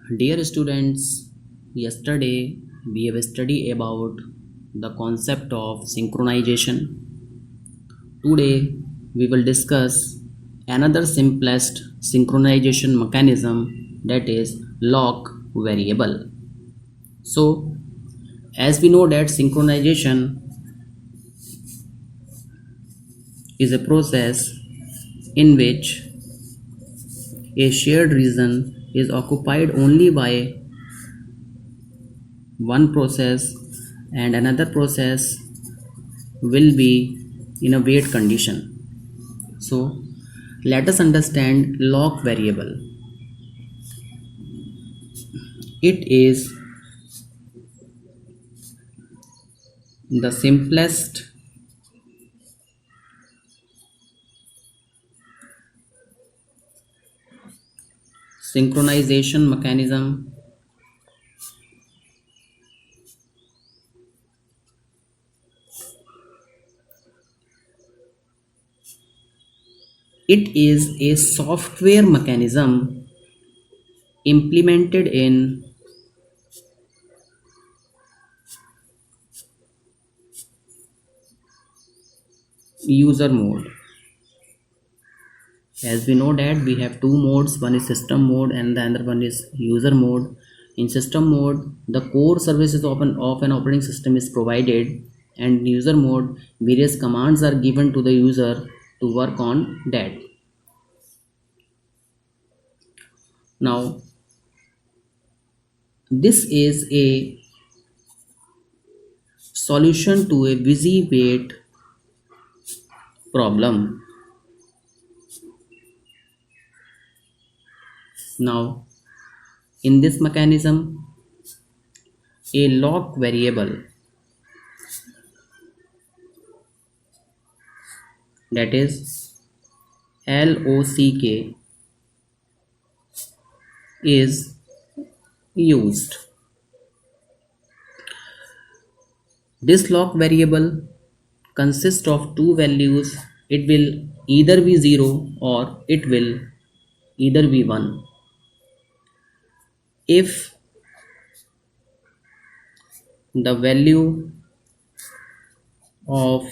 Dear students, yesterday we have studied about the concept of synchronization. Today we will discuss another simplest synchronization mechanism, that is lock variable. So, as we know that synchronization is a process in which a shared region is occupied only by one process and another process will be in a wait condition. So let us understand lock variable. It is the simplest synchronization mechanism it is a software mechanism implemented in user mode. As we know that we have two modes, one is system mode and the other one is user mode. In system mode, the core services of an operating system is provided, and in user mode various commands are given to the user to work on that. Now this is a solution to a busy wait problem. Now in this mechanism, a lock variable, that is LOCK, is used. This lock variable consists of two values. It will either be 0 or it will either be 1. If the value of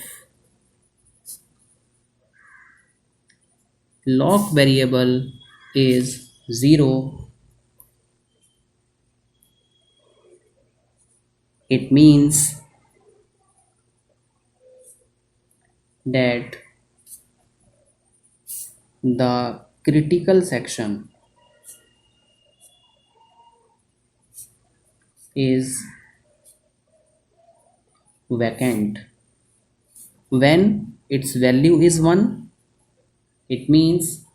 lock variable is 0, it means that the critical section is vacant. When its value is 1, it means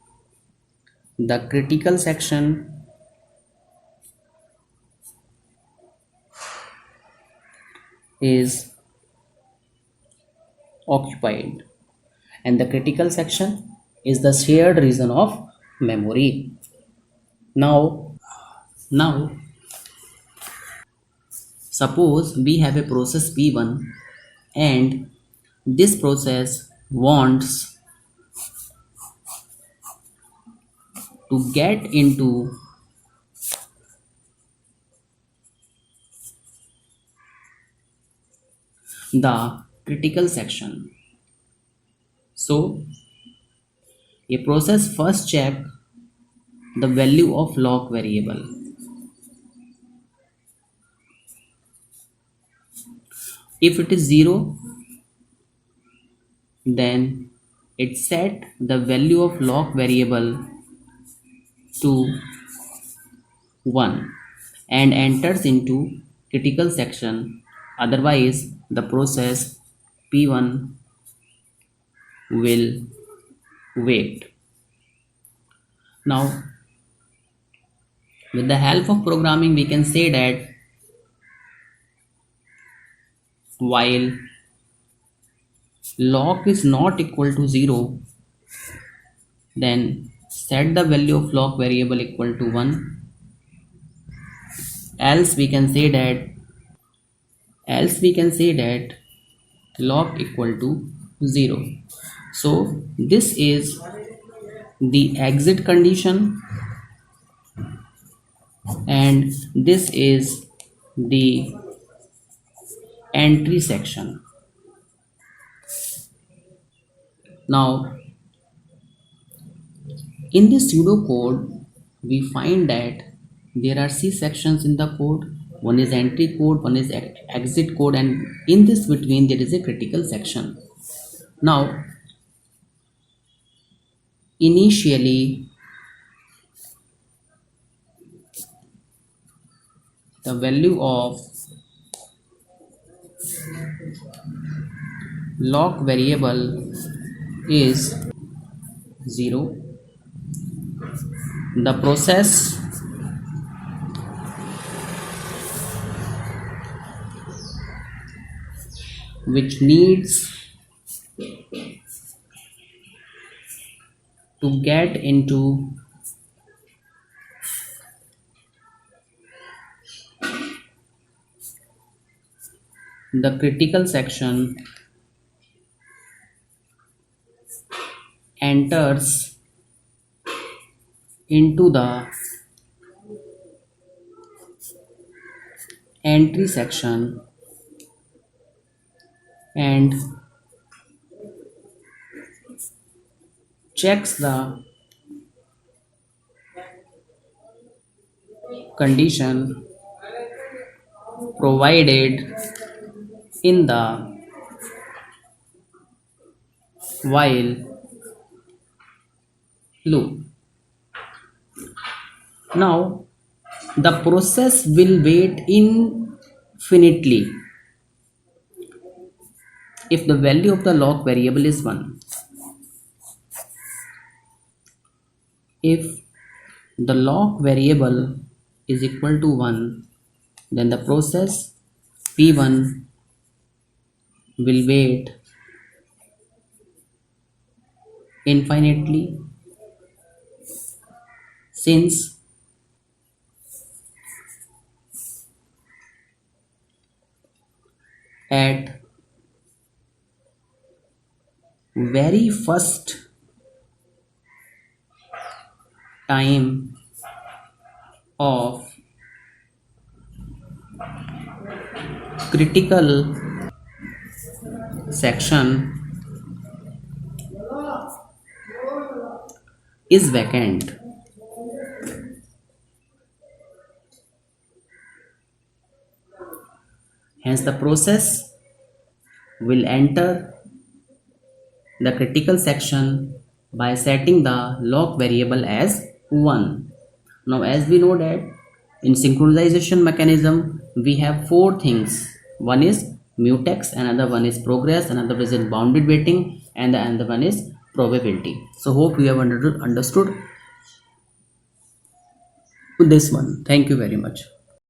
the critical section is occupied, and the critical section is the shared region of memory. Now suppose we have a process P1 and this process wants to get into the critical section. So a process first check the value of lock variable. If it is 0, then it set the value of lock variable to 1 and enters into critical section. Otherwise the process P1 will wait. Now with the help of programming we can say that while lock is not equal to 0, then set the value of lock variable equal to 1, else we can say that lock equal to 0. So this is the exit condition and this is the entry section. Now in the pseudocode we find that there are C sections in the code. One is entry code, one is exit code, and in this between there is a critical section. Now initially the value of lock variable is 0. The process which needs to get into the critical section enters into the entry section and checks the condition provided in the while loop. Now the process will wait infinitely if the value of the lock variable is 1. If the lock variable is equal to 1, then the process P1 will wait infinitely, since at very first time of critical section is vacant. Hence the process will enter the critical section by setting the lock variable as 1. Now as we know that in synchronization mechanism we have 4 things. One is mutex, another one is progress, another is bounded waiting, and the another one is probability. So hope you have understood this one. Thank you very much.